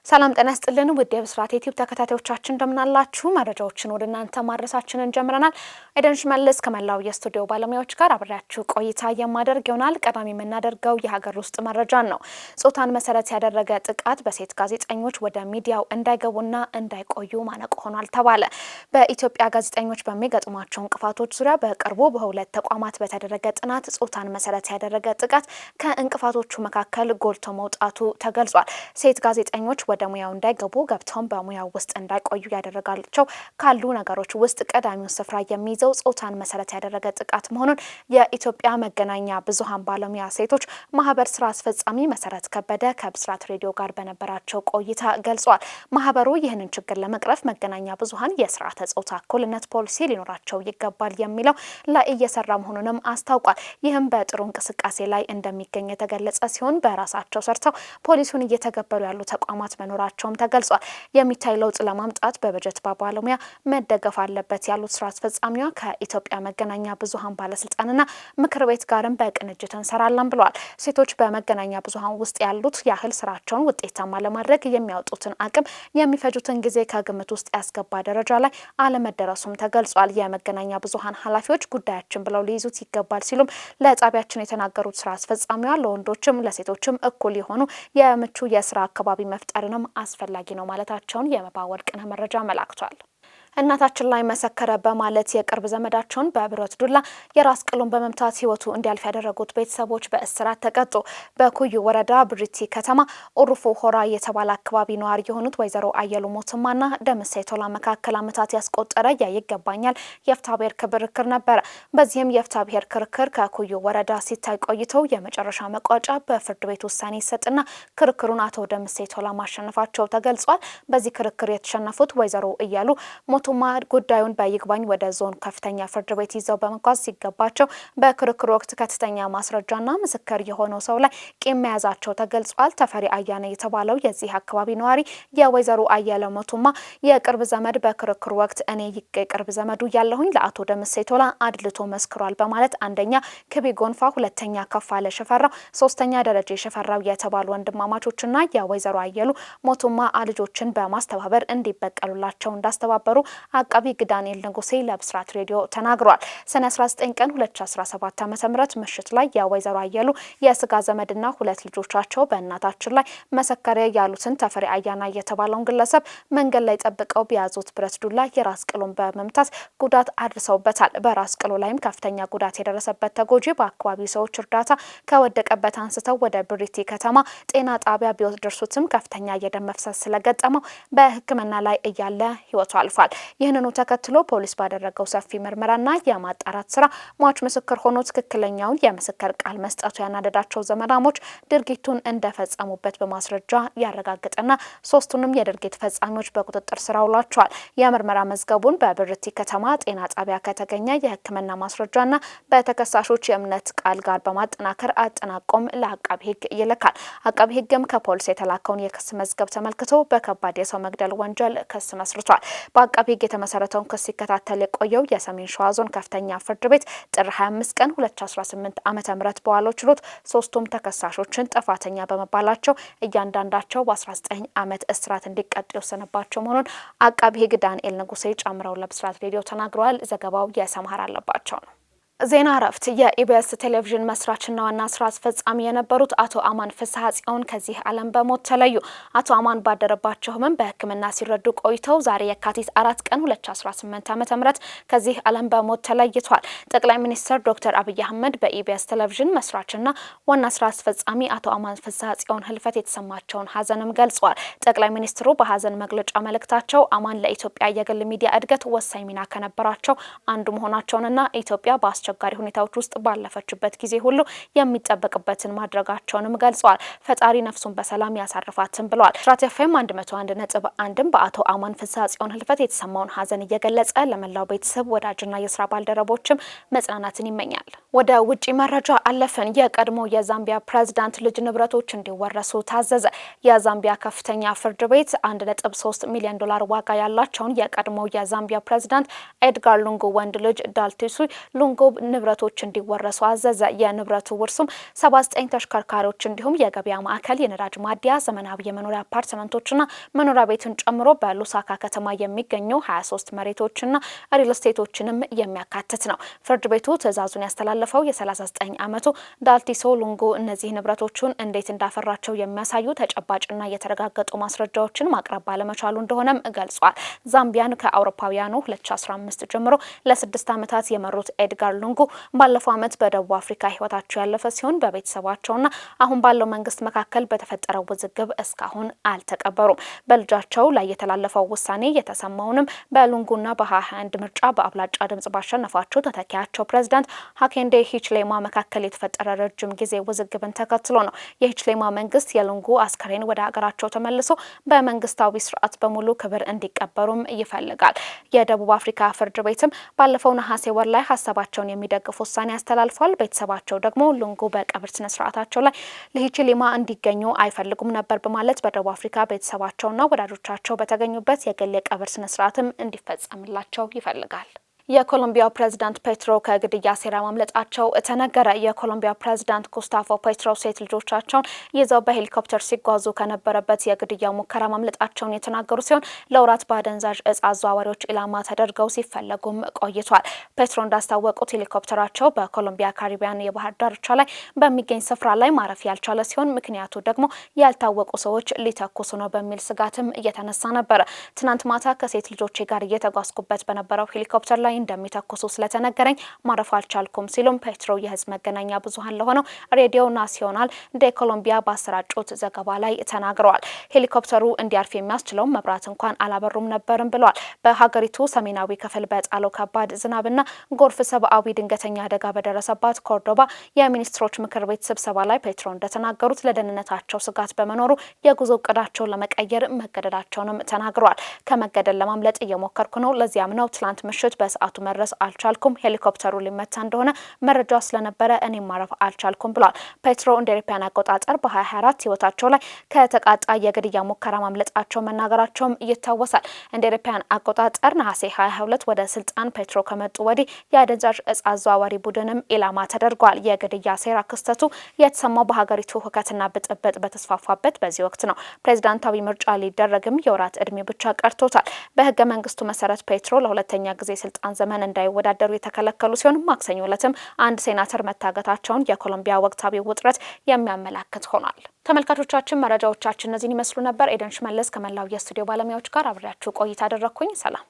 ሰላም ጤና ይስጥልን ውድ የብስራት ዩቲዩብ ተከታታዮቻችን እንደምናላችሁ መረጃዎችን ወደ እናንተ ማድረሳችንን ጀምረናል። አይደንሽ መልስ ከመላው የስቱዲዮ ባለሙያዎች ጋር አብራችሁ ቆይታ የማደርግ ይሆናል። ቀዳሚ የምናደርገው የሀገር ውስጥ መረጃን ነው። ጾታን መሰረት ያደረገ ጥቃት በሴት ጋዜጠኞች ወደ ሚዲያው እንዳይገቡና እንዳይቆዩ ማነቆ ሆኗል ተባለ። በኢትዮጵያ ጋዜጠኞች በሚገጥሟቸው እንቅፋቶች ዙሪያ በቅርቡ በሁለት ተቋማት በተደረገ ጥናት ጾታን መሰረት ያደረገ ጥቃት ከእንቅፋቶቹ መካከል ጎልቶ መውጣቱ ተገልጿል። ሴት ጋዜጠኞች ወደ ሙያው እንዳይገቡ ገብተው በሙያው ውስጥ እንዳይቆዩ ያደረጋቸው ካሉ ነገሮች ውስጥ ቀዳሚውን ስፍራ የሚይዘው ጾታን መሰረት ያደረገ ጥቃት መሆኑን የኢትዮጵያ መገናኛ ብዙሃን ባለሙያ ሴቶች ማህበር ስራ አስፈጻሚ መሰረት ከበደ ከብስራት ሬዲዮ ጋር በነበራቸው ቆይታ ገልጿል። ማህበሩ ይህንን ችግር ለመቅረፍ መገናኛ ብዙሃን የስርዓተ ጾታ እኩልነት ፖሊሲ ሊኖራቸው ይገባል የሚለው ላይ እየሰራ መሆኑንም አስታውቋል። ይህም በጥሩ እንቅስቃሴ ላይ እንደሚገኝ የተገለጸ ሲሆን በራሳቸው ሰርተው ፖሊሲውን እየተገበሩ ያሉ ተቋማት መኖራቸውም ተገልጿል። የሚታይ ለውጥ ለማምጣት በበጀት ባለሙያ መደገፍ አለበት ያሉት ስራ አስፈጻሚዋ ከኢትዮጵያ መገናኛ ብዙሃን ባለስልጣንና ምክር ቤት ጋርም በቅንጅት እንሰራለን ብለዋል። ሴቶች በመገናኛ ብዙሃን ውስጥ ያሉት ያህል ስራቸውን ውጤታማ ለማድረግ የሚያወጡትን አቅም የሚፈጁትን ጊዜ ከግምት ውስጥ ያስገባ ደረጃ ላይ አለመደረሱም ተገልጿል። የመገናኛ ብዙሃን ኃላፊዎች ጉዳያችን ብለው ሊይዙት ይገባል ሲሉም ለጣቢያችን የተናገሩት ስራ አስፈጻሚዋ ለወንዶችም ለሴቶችም እኩል የሆኑ የምቹ የስራ አካባቢ መፍጠርንም አስፈላጊ ነው ማለታቸውን የመባ ወርቅነህ መረጃ መላክቷል። እናታችን ላይ መሰከረ በማለት የቅርብ ዘመዳቸውን በብረት ዱላ የራስ ቅሉን በመምታት ህይወቱ እንዲያልፍ ያደረጉት ቤተሰቦች በእስራት ተቀጡ። በኩዩ ወረዳ ብሪቲ ከተማ ኦሩፎ ሆራ የተባለ አካባቢ ነዋሪ የሆኑት ወይዘሮ አየሉ ሞትማና ደምሴ ቶላ መካከል ዓመታት ያስቆጠረ ይገባኛል የፍትሐብሔር ክርክር ነበረ። በዚህም የፍትሐብሔር ክርክር ከኩዩ ወረዳ ሲታይ ቆይተው የመጨረሻ መቋጫ በፍርድ ቤት ውሳኔ ይሰጥና ክርክሩን አቶ ደምሴ ቶላ ማሸነፋቸው ተገልጿል። በዚህ ክርክር የተሸነፉት ወይዘሮ እያሉ ሞቱማ ጉዳዩን በይግባኝ ወደ ዞን ከፍተኛ ፍርድ ቤት ይዘው በመጓዝ ሲገባቸው በክርክሩ ወቅት ከፍተኛ ማስረጃና ምስክር የሆነው ሰው ላይ ቂም መያዛቸው ተገልጿል። ተፈሪ አያነ የተባለው የዚህ አካባቢ ነዋሪ የወይዘሮ አየለ ሞቱማ የቅርብ ዘመድ በክርክሩ ወቅት እኔ የቅርብ ዘመዱ ያለሁኝ ለአቶ ደምሴ ቶላ አድልቶ መስክሯል በማለት አንደኛ ክቢ ጎንፋ፣ ሁለተኛ ከፋለ ሽፈራው፣ ሶስተኛ ደረጃ ሽፈራው የተባሉ ወንድማማቾችና የወይዘሮ አየሉ ሞቱማ ልጆችን በማስተባበር እንዲበቀሉላቸው እንዳስተባበሩ አቃቢ ዳንኤል ንጉሴ ለብስራት ሬዲዮ ተናግሯል። ሰኔ 19 ቀን 2017 ዓ.ም ምሽት ላይ የወይዘሮ አየሉ የስጋ ዘመድና ሁለት ልጆቻቸው በእናታችን ላይ መሰከረ ያሉትን ተፈሪ አያና የተባለውን ግለሰብ መንገድ ላይ ጠብቀው በያዙት ብረት ዱላ የራስ ቅሉን በመምታት ጉዳት አድርሰውበታል። በራስ ቅሉ ላይም ከፍተኛ ጉዳት የደረሰበት ተጎጂ በአካባቢው ሰዎች እርዳታ ከወደቀበት አንስተው ወደ ብሪቲ ከተማ ጤና ጣቢያ ቢወስዱትም ከፍተኛ የደም መፍሰስ ስለገጠመው በሕክምና ላይ እያለ ህይወቱ አልፏል። ይህንኑ ተከትሎ ፖሊስ ባደረገው ሰፊ ምርመራና የማጣራት ስራ ሟች ምስክር ሆኖ ትክክለኛውን የምስክር ቃል መስጠቱ ያናደዳቸው ዘመዳሞች ድርጊቱን እንደፈጸሙበት በማስረጃ ያረጋግጥና ሶስቱንም የድርጊት ፈጻሚዎች በቁጥጥር ስር አውሏቸዋል። የምርመራ መዝገቡን በብሪቲ ከተማ ጤና ጣቢያ ከተገኘ የህክምና ማስረጃና በተከሳሾች የእምነት ቃል ጋር በማጠናከር አጠናቆም ለአቃቢ ህግ ይልካል። አቃቢ ህግም ከፖሊስ የተላከውን የክስ መዝገብ ተመልክቶ በከባድ የሰው መግደል ወንጀል ክስ መስርቷል። በአቃቢ ህግ የተመሰረተውን ክስ ሲከታተል የቆየው የሰሜን ሸዋ ዞን ከፍተኛ ፍርድ ቤት ጥር 25 ቀን 2018 ዓ.ም በዋለው ችሎት ሶስቱም ተከሳሾችን ጥፋተኛ በመባላቸው እያንዳንዳቸው በ19 ዓመት እስራት እንዲቀጡ የወሰነባቸው መሆኑን አቃቢ ህግ ዳንኤል ንጉሴ ጨምረው ለብስራት ሬዲዮ ተናግረዋል። ዘገባው የሰማሃር አለባቸው ነው። ዜና እረፍት። የኢቢኤስ ቴሌቪዥን መስራችና ዋና ስራ አስፈጻሚ የነበሩት አቶ አማን ፍስሐ ጽዮን ከዚህ ዓለም በሞት ተለዩ። አቶ አማን ባደረባቸው ህመም በሕክምና ሲረዱ ቆይተው ዛሬ የካቲት 4 ቀን 2018 ዓ.ም ከዚህ ዓለም በሞት ተለይቷል። ጠቅላይ ሚኒስትር ዶክተር አብይ አህመድ በኢቢኤስ ቴሌቪዥን መስራችና ዋና ስራ አስፈጻሚ አቶ አማን ፍስሐ ጽዮን ህልፈት የተሰማቸውን ሀዘንም ገልጸዋል። ጠቅላይ ሚኒስትሩ በሀዘን መግለጫ መልእክታቸው አማን ለኢትዮጵያ የግል ሚዲያ እድገት ወሳኝ ሚና ከነበራቸው አንዱ መሆናቸውንና ኢትዮጵያ አስቸጋሪ ሁኔታዎች ውስጥ ባለፈችበት ጊዜ ሁሉ የሚጠበቅበትን ማድረጋቸውንም ገልጸዋል። ፈጣሪ ነፍሱን በሰላም ያሳርፋትን ብለዋል። ብስራት ኤፍኤም 101.1 በአቶ አማን ፍስሐ ጽዮን ህልፈት የተሰማውን ሀዘን እየገለጸ ለመላው ቤተሰብ ወዳጅና የስራ ባልደረቦችም መጽናናትን ይመኛል። ወደ ውጪ መረጃ አለፈን። የቀድሞ የዛምቢያ ፕሬዝዳንት ልጅ ንብረቶች እንዲወረሱ ታዘዘ። የዛምቢያ ከፍተኛ ፍርድ ቤት $1.3 ሚሊዮን ዋጋ ያላቸውን የቀድሞ የዛምቢያ ፕሬዝዳንት ኤድጋር ሉንጉ ወንድ ልጅ ዳልቲሱ ሉንጉ ንብረቶች እንዲወረሱ አዘዘ። የንብረቱ ውርሱም 79 ተሽከርካሪዎች እንዲሁም የገበያ ማዕከል፣ የነዳጅ ማደያ፣ ዘመናዊ የመኖሪያ አፓርትመንቶችና መኖሪያ ቤትን ጨምሮ በሉሳካ ከተማ የሚገኙ 23 መሬቶችና ሪል ስቴቶችንም የሚያካትት ነው። ፍርድ ቤቱ ትዕዛዙን ያስተላለፈው የ39 ዓመቱ ዳልቲሶ ሉንጉ እነዚህ ንብረቶቹን እንዴት እንዳፈራቸው የሚያሳዩ ተጨባጭና የተረጋገጡ ማስረጃዎችን ማቅረብ ባለመቻሉ እንደሆነም ገልጿል። ዛምቢያን ከአውሮፓውያኑ 2015 ጀምሮ ለ6 ዓመታት የመሩት ኤድጋር ሉንጉ ባለፈው ዓመት በደቡብ አፍሪካ ህይወታቸው ያለፈ ሲሆን በቤተሰባቸውና አሁን ባለው መንግስት መካከል በተፈጠረው ውዝግብ እስካሁን አልተቀበሩም። በልጃቸው ላይ የተላለፈው ውሳኔ የተሰማውንም በሉንጉና በ21 ምርጫ በአብላጫ ድምጽ ባሸነፋቸው ተተኪያቸው ፕሬዝዳንት ሀኬንዴ ሂችሌማ መካከል የተፈጠረ ረጅም ጊዜ ውዝግብን ተከትሎ ነው። የሂችሌማ መንግስት የሉንጉ አስከሬን ወደ ሀገራቸው ተመልሶ በመንግስታዊ ስርዓት በሙሉ ክብር እንዲቀበሩም ይፈልጋል። የደቡብ አፍሪካ ፍርድ ቤትም ባለፈው ነሐሴ ወር ላይ ሀሳባቸውን የሚደግፍ ውሳኔ አስተላልፏል። ቤተሰባቸው ደግሞ ሉንጉ በቀብር ስነ ስርዓታቸው ላይ ለሂችሌማ እንዲገኙ አይፈልጉም ነበር በማለት በደቡብ አፍሪካ ቤተሰባቸውና ወዳጆቻቸው በተገኙበት የግል የቀብር ስነ ስርዓትም እንዲፈጸምላቸው ይፈልጋል። የኮሎምቢያው ፕሬዝዳንት ፔትሮ ከግድያ ሴራ ማምለጣቸው ተነገረ። የኮሎምቢያ ፕሬዝዳንት ጉስታቮ ፔትሮ ሴት ልጆቻቸውን ይዘው በሄሊኮፕተር ሲጓዙ ከነበረበት የግድያ ሙከራ ማምለጣቸውን የተናገሩ ሲሆን ለወራት በአደንዛዥ እጽ አዘዋዋሪዎች ኢላማ ተደርገው ሲፈለጉም ቆይቷል። ፔትሮ እንዳስታወቁት ሄሊኮፕተራቸው በኮሎምቢያ ካሪቢያን የባህር ዳርቻ ላይ በሚገኝ ስፍራ ላይ ማረፍ ያልቻለ ሲሆን ምክንያቱ ደግሞ ያልታወቁ ሰዎች ሊተኩሱ ነው በሚል ስጋትም እየተነሳ ነበረ። ትናንት ማታ ከሴት ልጆቼ ጋር እየተጓዝኩበት በነበረው ሄሊኮፕተር ላይ እንደሚተኩሱ ስለተነገረኝ ማረፍ አልቻልኩም ሲሉም ፔትሮ የህዝብ መገናኛ ብዙሃን ለሆነው ሬዲዮ ናሲዮናል ደ ኮሎምቢያ ባሰራጩት ዘገባ ላይ ተናግረዋል። ሄሊኮፕተሩ እንዲያርፍ የሚያስችለው መብራት እንኳን አላበሩም ነበርም ብለዋል። በሀገሪቱ ሰሜናዊ ክፍል በጣለው ከባድ ዝናብና ጎርፍ ሰብአዊ ድንገተኛ አደጋ በደረሰባት ኮርዶባ የሚኒስትሮች ምክር ቤት ስብሰባ ላይ ፔትሮ እንደተናገሩት ለደህንነታቸው ስጋት በመኖሩ የጉዞ እቅዳቸውን ለመቀየር መገደዳቸውንም ተናግረዋል። ከመገደል ለማምለጥ እየሞከርኩ ነው፣ ለዚያም ነው ትላንት ምሽት በሰዓቱ መድረስ አልቻልኩም። ሄሊኮፕተሩ ሊመታ እንደሆነ መረጃ ስለነበረ እኔ ማረፍ አልቻልኩም ብሏል። ፔትሮ እንደ አውሮፓውያን አቆጣጠር በ2024 ህይወታቸው ላይ ከተቃጣ የግድያ ሙከራ ማምለጣቸው መናገራቸውም ይታወሳል። እንደ አውሮፓውያን አቆጣጠር ነሐሴ 22 ወደ ስልጣን ፔትሮ ከመጡ ወዲህ የአደንዛዥ እጽ አዘዋዋሪ ቡድንም ኢላማ ተደርጓል። የግድያ ሴራ ክስተቱ የተሰማው በሀገሪቱ ሁከትና ብጥብጥ በተስፋፋበት በዚህ ወቅት ነው። ፕሬዝዳንታዊ ምርጫ ሊደረግም የወራት እድሜ ብቻ ቀርቶታል። በህገ መንግስቱ መሰረት ፔትሮ ለሁለተኛ ጊዜ ስልጣን ዘመን እንዳይወዳደሩ የተከለከሉ ሲሆን ማክሰኞ ዕለትም አንድ ሴናተር መታገታቸውን የኮሎምቢያ ወቅታዊ ውጥረት የሚያመላክት ሆኗል። ተመልካቾቻችን መረጃዎቻችን እነዚህን ይመስሉ ነበር። ኤደን ሽመለስ ከመላው የስቱዲዮ ባለሙያዎች ጋር አብሬያችሁ ቆይታ አደረኩኝ። ሰላም።